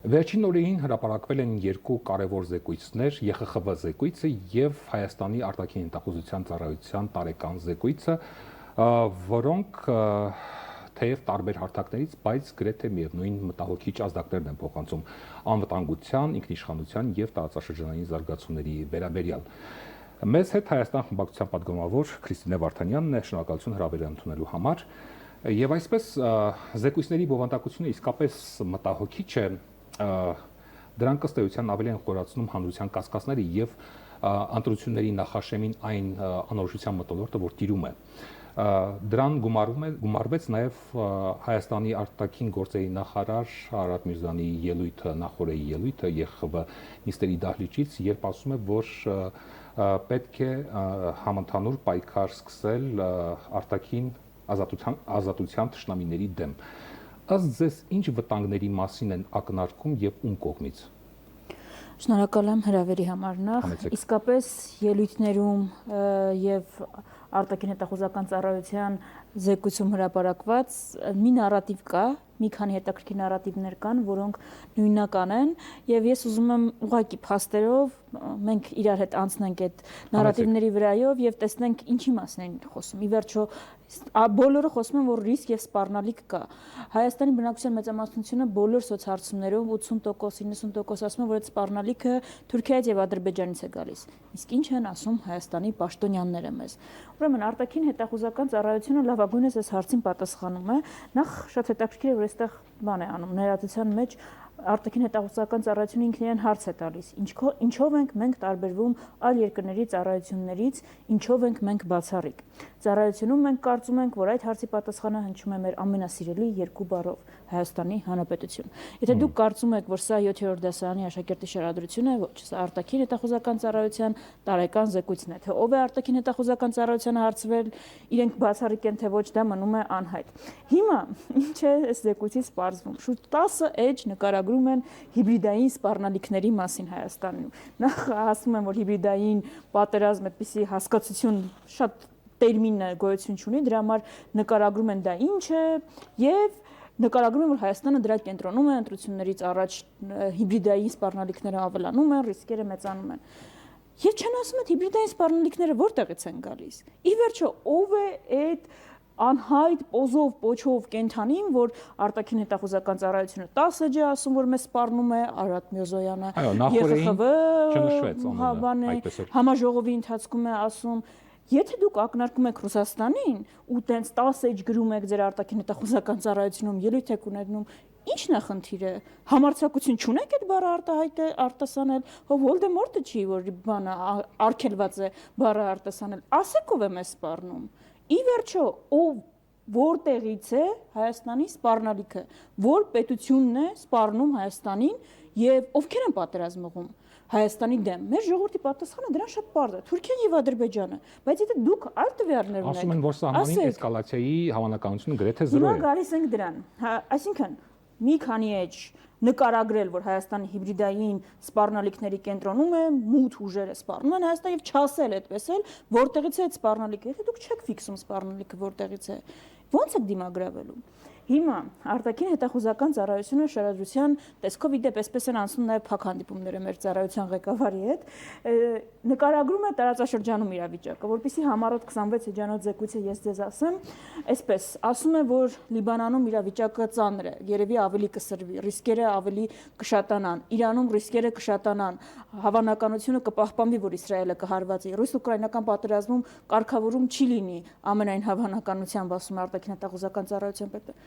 Վերջին օրերին հրապարակվել են երկու կարևոր զեկույցներ՝ ԵԽԽՎ զեկույցը եւ Հայաստանի արտաքին հետախուզության ծառայության տարեկան զեկույցը, որոնք թեև տարբեր հարթակներից, բայց գրեթե միևնույն մտահոգիչ ազդակներն են փոխանցում անվտանգության, ինքնիշխանության եւ տարածաշրջանային զարգացումների վերաբերյալ։ Մեզ հետ Հայաստան խմբակցության падգամավոր Քրիստինե Վարդանյանն է, շնորհակալություն հրավերը ընդունելու համար։ Եվ այսպես զեկույցների բովանդակությունը իսկապես մտահոգիչ է, դրանք ըստ էության ավելի են խորացնում հանրության կասկածները եւ ընտրությունների նախաշեմին այն անորոշության մթնոլորտը, որ տիրում է։ Դրան գումարվեց նաև Հայաստանի արտաքին գործերի նախարար Արարատ Միրզոյանի ելույթը, նախորդի ելույթը ԵԽԽՎ նիստերի դահլիճից, երբ ասում է, որ պետք է համընդհանուր պայքար սկսել արտաքին ազատության թշնամիների դեմ։ Ըստ ձեզ ինչ վտանգների մասին են ակնարկում եւ ում կողմից։ Շնորհակալ եմ հրավերի համար նախ, իսկապես ելույթներում եւ արտաքին հետախուզական ծառայության զեկույցում հրապարակված մի նարատիվ կա, մի քանի հետաքրքիր նարատիվներ կան, որոնք նույնական են եւ ես ուզում եմ ուղղակի փաստերով մենք իրար հետ անցնենք այդ նարատիվների վրայով եւ տեսնենք ինչի մասին են խոսում։ Ի վերջո բոլորը խոսում են, որ ռիսկ եւ սպառնալիք կա։ Հայաստանի բնակչության մեծամասնությունը բոլոր սոցհարցումներում 80%, 90% ասում են, որ այդ սպառնալիքը Թուրքիայից եւ Ադրբեջանից է գալիս։ Իսկ ինչ են ասում Հայաստանի պաշտոնյաները մեզ։ Ուրեմն արտաքին հետախուզական ծառայությունը լավագույնս այս հարցին պատասխանում է։ Նախ շատ հետաքրքիր է, որ այստեղ բան է անում ներածության մեջ արտաքին հետախուզական ծառայությունը ինքն իրեն հարց է տալիս. ինչով ենք մենք տարբերվում այլ երկրների ծառայություններից, ինչով ենք մենք բացառիկ։ Ծառայությունում մենք կարծում ենք, որ այդ հարցի պատասխանը հնչում է մեր ամենասիրելի երկու բառով՝ Հայաստանի Հանրապետություն։ Եթե դուք կարծում եք, որ սա 7-րդ դասարանի աշակերտի շարադրություն է, ոչ, սա արտաքին հետախուզական ծառայության տարեկան զեկույցն է, թե ով է արտաքին հետախուզական ծառայությանը հարցվել, իրենք բացառիկ են, թե ոչ, դա մնում է անհայտ։ Հիմա ինչ է այս զեկույցից պարզվում։ Շուրջ 10 էջ նկարագրում են հիբրիդային սպառնալիքների մասին Հայաստանում։ Նախ ասում են, որ հիբրիդային պատերազմ այդպիսի հասկացություն շատ տերմինը գոյություն չունի, դրա համար նկարագրում են դա ինչ է եւ նկարագրում են, որ Հայաստանը դրա կենտրոնում է, ընտրություններից առաջ հիբրիդային սպառնալիքները ավելանում են, ռիսկերը մեծանում են։ Եվ չեն ասում այդ հիբրիդային սպառնալիքները որտեղից են գալիս։ Ի վերջո, ով է այդ անհայտ պոզով, պոչով կենթանին, որ արտաքին հետախուզական ծառայությունը 10 էջ է ասում, որ մեզ սպառնում է Արարատ Միրզոյանը, ԵԽԽՎ համաժողովի ընթացքում է ասում, եթե դուք ակնարկում եք Ռուսաստանին ու տենց 10 էջ գրում եք ձեր արտաքին հետախուզական ծառայությունում, ելույթ եք ունենում, ի՞նչն է խնդիրը։ Համարձակություն չունեք այդ բառը արտասանել, հո Վոլդեմորտը չի, որ բանը արգելված է բառը արտասանել։ Ասեք ով է մեզ սպառնում։ Ի վերջո, ով որտեղից է Հայաստանի սպառնալիքը, որ պետությունն է սպառնում Հայաստանին եւ ովքեր են պատերազմողում Հայաստանի դեմ։ Մեր ժողովրդի պատասխանը դրան շատ պարզ է՝ Թուրքիան եւ Ադրբեջանը։ Բայց եթե դուք այլ տվյալներ ունեք, ասում են, որ սահմանին էսկալացիայի հավանականությունը գրեթե 0 է։ Հիմա գալիս ենք դրան։ Այսինքն մի քանի էջ նկարագրել, որ Հայաստանի հիբրիդային սպառնալիքների կենտրոնում է, մութ ուժերը սպառնում են Հայաստան եւ չասել այդպես էլ, որտեղից է այդ սպառնալիքը։ Եթե դուք չեք ֆիքսում սպառնալիքը որտեղից է, ո՞նց եք դիմագրավելու։ Հիմա արտաքին հետախուզական ծառայությունը շարադրության տեսքով իդեպ այսպես են անցնում նաև փակ հանդիպումները մեր ծառայության ղեկավարի հետ, նկարագրում է տարածաշրջանում իրավիճակը, որպեսզի համառոտ 26 էջանոց զեկույցը ես ձեզ ասեմ, այսպես ասում է, որ Լիբանանում իրավիճակը ծանր է, երևի ավելի կսրվի, ռիսկերը ավելի կշատանան, Իրանում ռիսկերը կշատանան, հավանականությունը կպահպանվի, որ Իսրայելը կհարվածի, ռուս-ուկրաինական պատերազմում կարգավորում չի լինի ամենայն հավանականությամբ, ասում է արտաքին հետախուզական ծառայության պետը։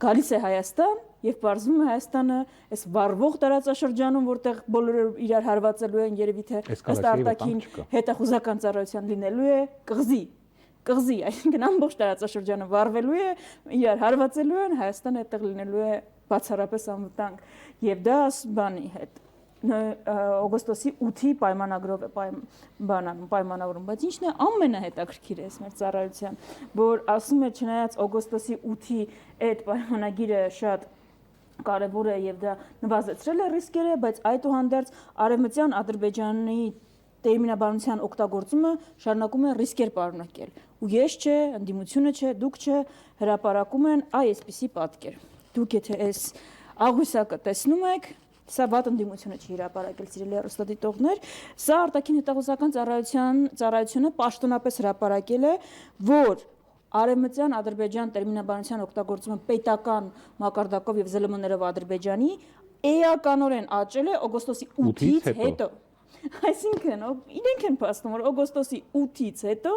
Գալիս է Հայաստան եւ բարձվում է Հայաստանը այս վառվող տարածաշրջանում, որտեղ բոլորը իրար հարվածելու են, երևի թե ըստ արտաքին հետախուզական ծառայության լինելու է կղզի, այսինքն ամբողջ տարածաշրջանը վառվելու է, իրար հարվածելու են, Հայաստանը այդտեղ լինելու է բացառապես անվտանգ եւ դա բանի հետ օգոստոսի 8-ի պայմանագրով է պայմանավորում, բայց ինչն է ամենահետաքրքիրը այս մեր ծառայության, որ ասում է չնայած օգոստոսի 8-ի այդ պայմանագիրը շատ կարևոր է եւ դա նվազեցրել է ռիսկերը, բայց այդուհանդերձ արևմտյան Ադրբեջանի տերմինաբանության օգտագործումը շարունակում է ռիսկեր պարունակել։ Ու ես չէ, ընդդիմությունը չէ, դուք չէ, հրապարակում են այսպիսի պատկեր։ Դուք եթե այս աղյուսակը տեսնում եք, Սա վատ ընդդիմությունը չի հրապարակել, սիրելի հեռուստադիտողներ, սա արտաքին հետախուզական ծառայությունը պաշտոնապես հրապարակել է, որ Արևմտյան Ադրբեջան տերմինաբանության օգտագործումը պետական մակարդակով եւ ԶԼՄ-ներով Ադրբեջանի էականորեն աճել է օգոստոսի 8-ից հետո։ Այսինքն, իրենք են փաստում, որ օգոստոսի 8-ից հետո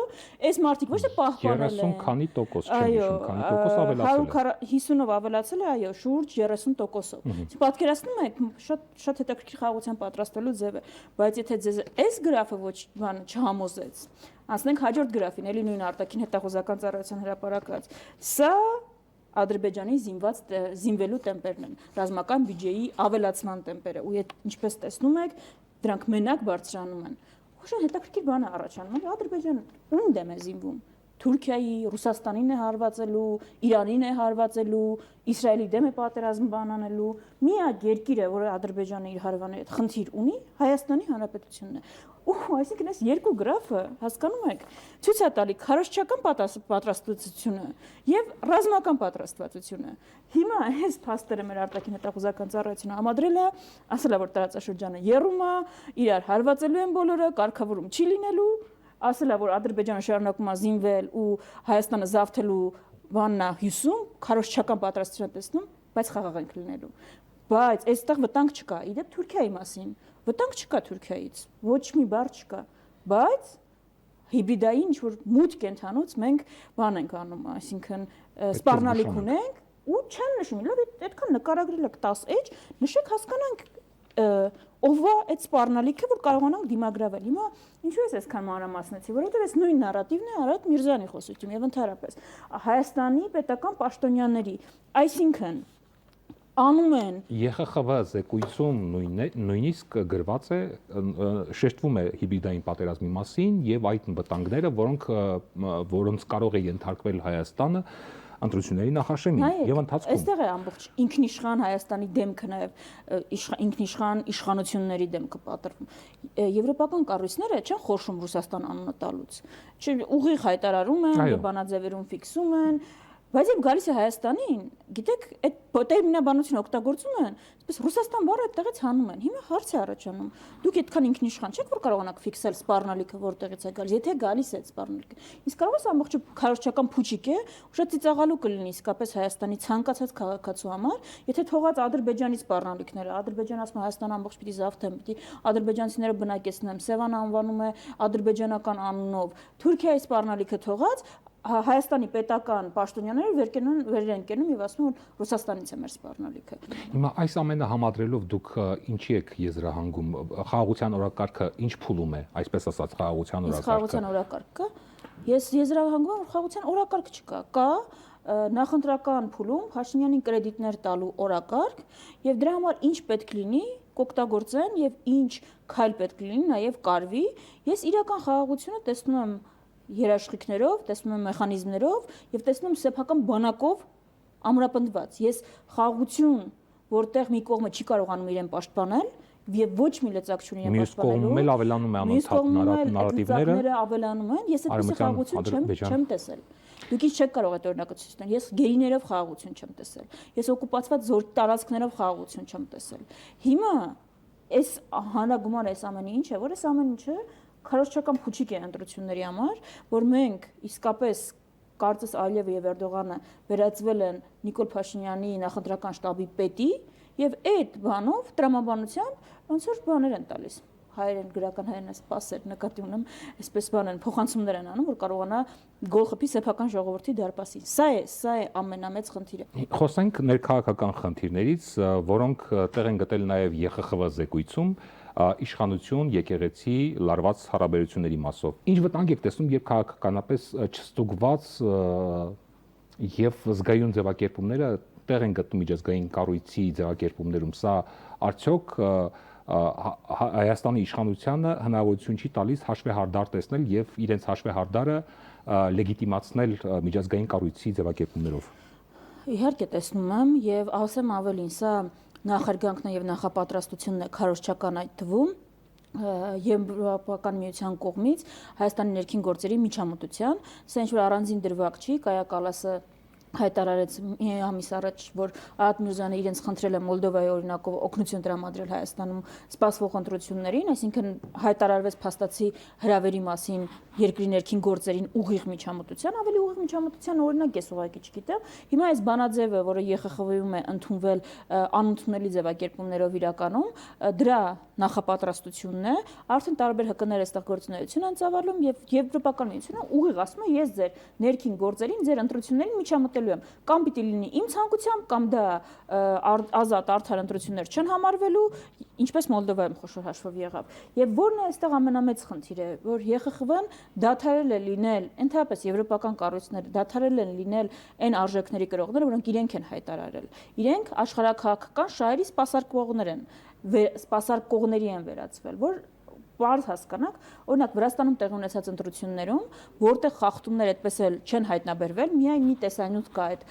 այս մարտիկ ոչ թե պահպանել են 30 քանի տոկոս, չեմ հիշում, քանի տոկոս ավելացել է։ 150-ով ավելացել է, այո, շուրջ 30%-ով։ Պատկերացնում եք, շատ հետաքրքիր խաղաղության պատրաստվելու ձև է, բայց եթե ձեզ այս գրաֆը ոչ բան չհամոզեց, անցնենք հաջորդ գրաֆին, էլի նույն արտաքին հետախուզական ծառայության հրապարակած։ Սա Ադրբեջանի զինվելու տեմպերն են, ռազմական բյուջեի ավելացման տեմպերը, ու ինչպես տեսնում եք, դրանք մենակ բարձրանում են։ Ուշ հետաքրքիր բան է առաջանում, որ Ադրբեջանը ում դեմ է զինվում։ Թուրքիայի, Ռուսաստանին է հարվածելու, Իրանին է հարվածելու, Իսրայելի դեմ է պատերազմ բանանելու։ Միակ երկիրը, որը Ադրբեջանը իր հարևանների հետ խնդիր ունի, Հայաստանի Հանրապետությունն է։ Այսինքն այս երկու գրաֆը, հասկանում եք, ցույց է տալի քարոզչական պատրաստվածությունը եւ ռազմական պատրաստվածությունը։ Հիմա այս փաստերը մեր արտաքին հետախուզական ծառայությունը համադրել է, ասել է, որ տարածաշրջանը եռում է, իրար հարվածելու են բոլորը, կարգավորում չի լինելու, ասել է, որ Ադրբեջանը շարունակում է զինվել ու Հայաստանը զավթելու բանն է հյուսում, քարոզչական պատրաստություն տեսնում, բայց խաղաղ ենք լինելու։ Բայց այստեղ վտանգ չկա, իդեպ Թուրքիայի մասին, վտանգ չկա Թուրքիայից, ոչ մի բառ չկա, բայց հիբրիդային ինչ-որ մուտք կենթանոց մենք բան ենք անում, այսինքն սպառնալիք ունենք ու չեն նշում, լավ, այդքան նկարագրել եք 10 էջ, նշեք հասկանանք ով է այդ սպառնալիքը, որ կարողանանք դիմագրավել։ Հիմա ինչու ես այսքան մանրամասնեցի, որովհետև այս նույն նարատիվն է Արարատ Միրզյանի խոսություն եւ ընդհանրապես Հայաստանի պետական պաշտոնյաների, այսինքն անում են ԵԽԽՎ զեկույցում նույնիսկ գրված է շեշտվում է հիբրիդային պատերազմի մասին եւ այդ վտանգները, որոնց կարող է ենթարկվել Հայաստանը ընտրությունների նախաշեմին եւ ընթացքում։ Այստեղ է ամբողջ ինքնիշխան Հայաստանի դեմքը նաեւ ինքնիշխան իշխանությունների դեմքը պատրվում։ Եվրոպական կառույցները չեն խորշում Ռուսաստան անունը տալուց։ Ուղիղ հայտարարում են, բանաձևերում ֆիքսում են, բայց երբ գալիս է Հայաստանին, գիտեք, այդ տերմինաբանությունը օգտագործում են, այսպես Ռուսաստան բառը այդտեղից հանում են։ Հիմա հարց է առաջանում։ Դուք այդքան ինքնիշխան չեք, որ կարողանաք ֆիքսել սպառնալիքը որտեղից է գալիս, եթե գալիս է այդ սպառնալիքը։ Իսկ կարող է ամբողջ քարոզչական փուչիկ է, շատ ծիծաղալու կլինի իսկապես Հայաստանի ցանկացած քաղաքացու համար, եթե թողած Ադրբեջանի սպառնալիքները, Ադրբեջանը ասում է Հայաստանը ամբողջ պիտի զավթեն, պիտի ադրբեջանցիները բնակեցնեն, Սևան անվանում է ադրբեջանական անունով, Թուրքիայի սպառնալիքը թողած Հայաստանի պետական պաշտոնյաները վեր են կենում եւ ասում են, որ Ռուսաստանից է մեր սպառնալիքը։ Հիմա այս ամենը համադրելով դուք ինչի եք եզրահանգում, խաղաղության օրակարգը ինչ փուլում է, այսպես ասած խաղաղության օրակարգը։ Խաղաղության օրակարգը ես եզրահանգում եմ, որ խաղաղության օրակարգ չկա, կա նախընտրական փուլում Փաշինյանին կրեդիտներ տալու օրակարգ եւ դրա համար ինչ պետք լինի կօգտագործեն եւ ինչ քայլ պետք լինի նաեւ կարվի։ Ես իրական խաղաղությունը տեսնում եմ երաշխիքներով, տեսնում եմ մեխանիզմներով եւ տեսնում եմ սեփական բանակով ամրապնդված։ Ես խաղաղություն, որտեղ մի կողմը չի կարողանում իրեն պաշտպանել եւ ոչ մի լծակ չունի իրեն պաշտպանելու, մյուս կողմում էլ ավելանում է անընդհատ նարատիվները, ավելանում են, ես այդպես խաղաղություն չեմ տեսել։ Դուք ինչ չեք կարող այդ օրինակը ցույց տալ։ Ես գերիներով խաղաղություն չեմ տեսել։ Ես օկուպացված զոր տարածքներով խաղաղություն չեմ տեսել։ Հիմա այս հանրագումարը այս ամենը ինչ է, որ այս ամեն ինչը քարոզչական փուչիկ է ընտրությունների համար, որ մենք իսկապես կարծես Ալիևը եւ Էրդողանը վերածվել են Նիկոլ Փաշինյանի նախընտրական շտաբի պետի եւ այդ բանով տրամաբանությամբ ոնց որ բաներ են տալիս։ Հայերեն գրական հայերեն սպասեր նկատի ունեմ, այսպես բան են փոխանցումներ են անում, որ կարողանա գոլ խփի սեփական ժողովրդի դարպասին։ Սա է ամենամեծ խնդիրը։ Խոսենք ներքաղաքական խնդիրներից, որոնք տեղ են գտել նաեւ ԵԽԽՎ զեկույցում իշխանություն, եկեղեցի, լարված հարաբերությունների մասով։ Ինչ վտանգ եք տեսնում, երբ քաղաքականապես չստուգված եւ զգայուն ձևակերպումները տեղ են գտնում միջազգային կառույցի ձևակերպումներում, սա արդյոք Հայաստանի իշխանությանը հնարավորություն չի տալիս հաշվեհարդար տեսնել եւ իրենց հաշվեհարդարը լեգիտիմացնել միջազգային կառույցի ձևակերպումներով։ Իհարկե տեսնում եմ եւ ասեմ ավելին, սա նախարգանքն եւ նախապատրաստությունն է քարոզչական այդ թվում Եվրոպական միության կողմից Հայաստանի ներքին գործերի միջամտության, սա ինչ որ առանձին դրվագ չի, Կայա Կալասը հայտարարեց մի ամիս առաջ, որ Արարատ Միրզոյանը իրենց խնդրել է Մոլդովայի օրինակով օգնություն տրամադրել Հայաստանում սպասվող ընտրություններին, այսինքն հայտարարվեց փաստացի հրավերի մասին երկրի ներքին գործերին ուղիղ միջամտության, ավելի ուղիղ միջամտության օրինակ ես ուղղակի չգիտեմ։ Հիմա այս բանաձևը, որը ԵԽԽՎ-ում է ընդունվել անընդունելի ձևակերպումներով իրականում, դրա նախապատրաստությունն է, արդեն տարբեր ՀԿ-ներ այստեղ գործունեություն են ծավալում եւ Եվրոպական միությունը ուղիղ ասում է ես ձեր ներքին գործերին, ձեր ընտրություններին միջամտելու եմ, կամ պիտի լինի իմ ցանկությամբ, կամ դա ազատ արդար ընտրություններ չեն համարվելու, ինչպես Մոլդովայում խոշոր հաշվով եղավ։ Եվ որն է այստեղ ամենամեծ խնդիրը, որ ԵԽԽՎ-ն դադարել է լինել, ընդհանրապես եվրոպական կառույցները դադարել են լինել այն արժեքների կրողները, որոնք իրենք են հայտարարել։ Իրենք աշխարհաքաղաքական շահերի սպասարկողների են վերածվել, որ բարձ հասկանաք, օրինակ Վրաստանում տեղի ունեցած ընտրություններում, որտեղ խախտումներ այդպես էլ չեն հայտնաբերվել, միայն մի տեսանյութ կա այդ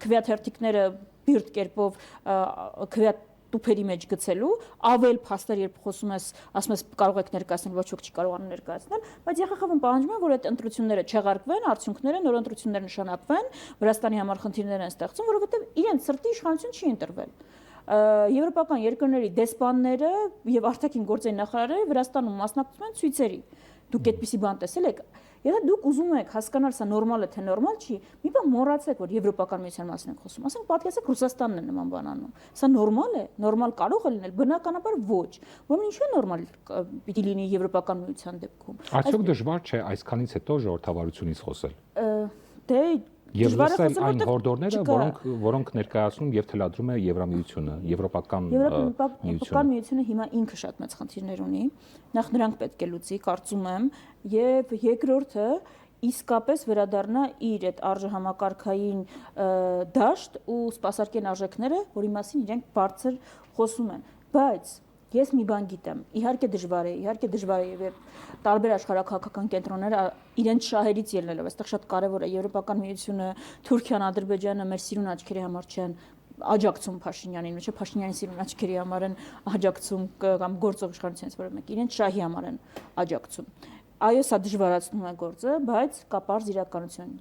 քվեաթերթիկները բիրտ կերպով քվեաթ տուփերի մեջ գցելու, ավել փաստեր երբ խոսում ես, ասում ես կարող եք ներկայացնել, ոչ ոք չի կարողանում ներկայացնել, բայց ԵԽԽՎ-ն պահանջում է, որ այդ ընտրությունները չեղարկվեն, արդյունքները նոր ընտրություններ նշանակվեն, Վրաստանի համար խնդիրներ են ստեղծում, որովհետև իրենց սրտի իշխանություն չի ընտրվել։ Եվրոպական երկրների դեսպանները եւ արտաքին գործերի նախարարները Վրաստանում մասնակցում են ցույցերի։ Դուք այդպիսի բան տեսել եք։ Եթե դուք ուզում եք հասկանալ սա նորմալ է թե նորմալ չի, մի բան մոռացեք, որ Եվրոպական միության մասին ենք խոսում։ Ասենք պատկերացեք Ռուսաստանն է նման բան անում։ Սա նորմալ է, նորմալ կարող է լինել, բնականաբար ոչ։ Որն ինչու է նորմալ պիտի լինի Եվրոպական միության դեպքում։ Արդյոք դժվար չէ այսքանից հետո ժողովրդավարությունից խոսել։ Դե Եվ լսել այն հորդորները, որոնք ներկայացնում եւ թելադրում է Եվրամիությունը, Եվրոպական միությունը հիմա ինքը շատ մեծ խնդիրներ ունի։ Նախ նրանք պետք է լուծի, կարծում եմ, եւ երկրորդը իսկապես վերադառնա իր այդ արժեհամակարգային դաշտ ու սպասարկեն արժեքները, որի մասին իրենք բարձր խոսում են։ Բայց ես մի բան գիտեմ, իհարկե դժվար է եւ տարբեր աշխարհաքաղաքական կենտրոնները իրենց շահերից ելնելով, այստեղ շատ կարեւոր է Եվրոպական միությունը, Թուրքիան, Ադրբեջանը մեր սիրուն աչքերի համար չեն աջակցում Փաշինյանին, ոչ Փաշինյանի սիրուն աչքերի համար են աջակցում կամ գործող իշխանությունից որը մեկ իրենց շահի համար են աջակցում։ Այո, սա դժվարացնում է գործը, բայց կա պարզ իրականություն։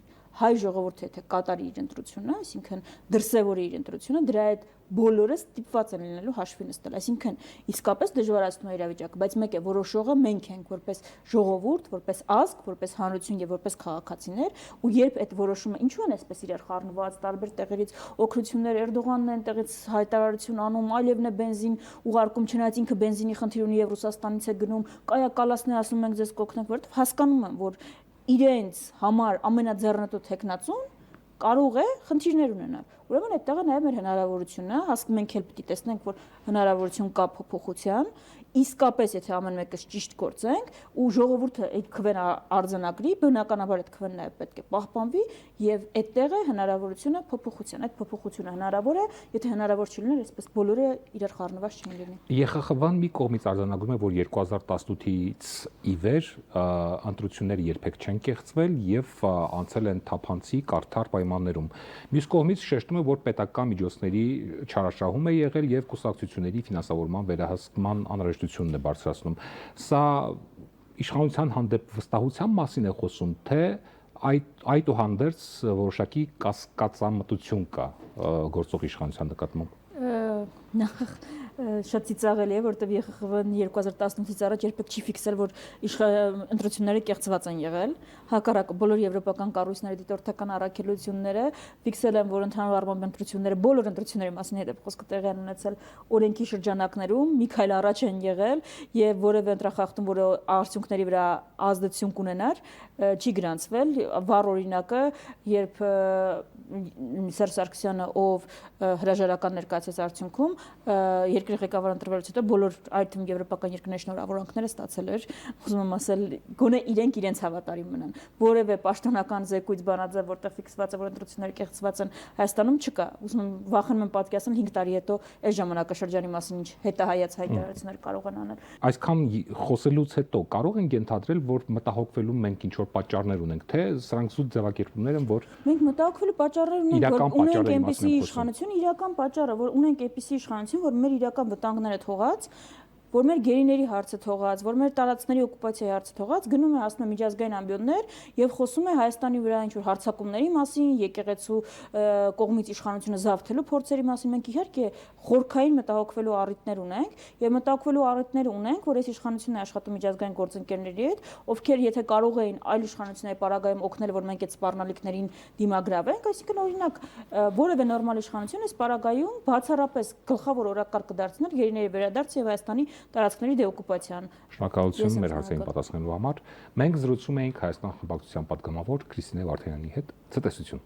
Հայ ժողովուրդը եթե կատարի իր ընտրությունը, այսինքն դրսևորի իր ընտրությունը, դրա այդ բոլորը ստիպված են լինելու հաշվի նստել, այսինքն իսկապես դժվարացնում է իրավիճակը, բայց մեկ է որոշողը մենք ենք որպես ժողովուրդ, որպես ազգ, որպես հանրություն եւ որպես քաղաքացիներ, ու երբ այդ որոշումը ինչու են այսպես իրար խառնված, տարբեր տեղերից օգնություններ Էրդողանն են տեղից հայտարարություն անում, Ալիևն է բենզին ուղարկում, չնայած ինքը բենզինի խնդիր ունի եւ Ռուսաստանից է գնում, Կայա Կալասն է ասում մենք ձեզ կօգնենք, որովհետեւ հասկանում են, որ իրենց համար ամենաձեռնտու տեխնացուն կարող է խնդիրներ ունենալ։ Ուրեմն այդտեղ է նաև մեր հնարավորությունը, մենք էլ պիտի տեսնենք, որ հնարավորություն կա փոփոխության, իսկապես եթե ամեն մեկս ճիշտ գործենք ու ժողովուրդը այդ քվեն արձանագրի, բնականաբար այդ քվեն նաև պետք է պահպանվի եւ այդտեղ է հնարավորությունը փոփոխության։ Այդ փոփոխությունը հնարավոր է, եթե հնարավոր չի լինել, այսպես բոլորը իրար խառնված չեն լինի։ ԵԽԽՎ-ն մի կողմից արձանագրում է, որ 2018-ից ի վեր ընտրությունները երբեք չեն կեղծվել եւ անցել են թափանցիկ արդար պայմաններում։ Մյուս կողմից շեշտում է, որ պետական միջոցների չարաշահում է եղել եւ կուսակցությունների ֆինանսավորման վերահսկման անհրաժեշտությունն է բարձրացնում։ Սա իշխանության հանդեպ վստահության մասին է խոսում, թե այդուհանդերձ որոշակի կասկածամտություն կա գործող իշխանության նկատմամբ։ Շատ ծիծաղելի է, որտեղ ԵԽԽՎ-ն 2018-ից առաջ երբեք չի ֆիքսել, որ ընտրությունները կեղծված են եղել։ Հակառակը բոլոր եվրոպական կառույցների դիտորդական առաքելությունները ֆիքսել են, որ ընդհանուր առմամբ ընտրությունները բոլոր ընտրությունների մասին հետո խոսքը տեղի են ունեցել օրենքի շրջանակներում, մի քայլ առաջ են եղել եւ որևէ ընտրախախտում, որը արդյունքների վրա ազդեցություն կունենար, չի գրանցվել։ Վառ օրինակը, երբ Սերժ Սարգսյանը, ով հրաժարական ներկայացրեց արդյունքում, երկրի ղեկավար ընտրվելուց հետո բոլոր այդ եվրոպական երկրների շնորհավորանքները ստացել էր, ուզում եմ ասել, գոնե իրենց հավատարիմ մնան։ Որևէ պաշտոնական զեկույց բանաձև, որտեղ ֆիքսված է, որ ընտրությունները կեղծված են, Հայաստանում չկա։ Ուզում եմ վախենում եմ պատկերացնել 5 տարի հետո այս ժամանակաշրջանի մասին ինչ հետահայաց հայտարարություններ կարող են անել։ Այսքան խոսելուց հետո կարող ենք ենթադրել, որ մտահոգվելու մենք ինչ որ պատճառներ ունենք, թե սրանք զուտ ձևակերպումներ են, որ մենք մտահոգվելու պատճառներ ունենք, որ ունենք այնպիսի իշխանություն, իրական պատճառը, որ ունենք այնպիսի իշխանություն, որ մեր իրական վտանգները թողած որ մեր գերիների հարցը թողած, որ մեր տարածքների օկուպացիայի հարցը թողած, գնում է ասում է միջազգային ամբիոններ եւ խոսում է Հայաստանի վրա ինչ որ հարձակումների մասին, եկեղեցու կողմից իշխանությունը զավթելու փորձերի մասին։ Մենք իհարկե խորքային մտահոգվելու առիթներ ունենք եւ մտահոգվելու առիթներ ունենք, որ այս իշխանությունն է աշխատում միջազգային գործընկերների հետ, ովքեր եթե կարող էին այլ իշխանությունների պարագայում օգնել, որ մենք այդ սպառնալիքներին դիմագրավենք, այսինքն օրինակ որևէ նորմալ իշխանություն այս պարագայում բացառապես գլխավոր օրակարգ կդարձներ գերիների վերադարձ եւ Հայաստանի տարածքների դեօկուպացիան։ Շնորհակալություն մեր հարցերին պատասխանելու համար։ Մենք զրուցում էինք Հայաստան խմբակցության պատգամավոր Քրիստինե Վարդանյանի հետ։ Ցտեսություն։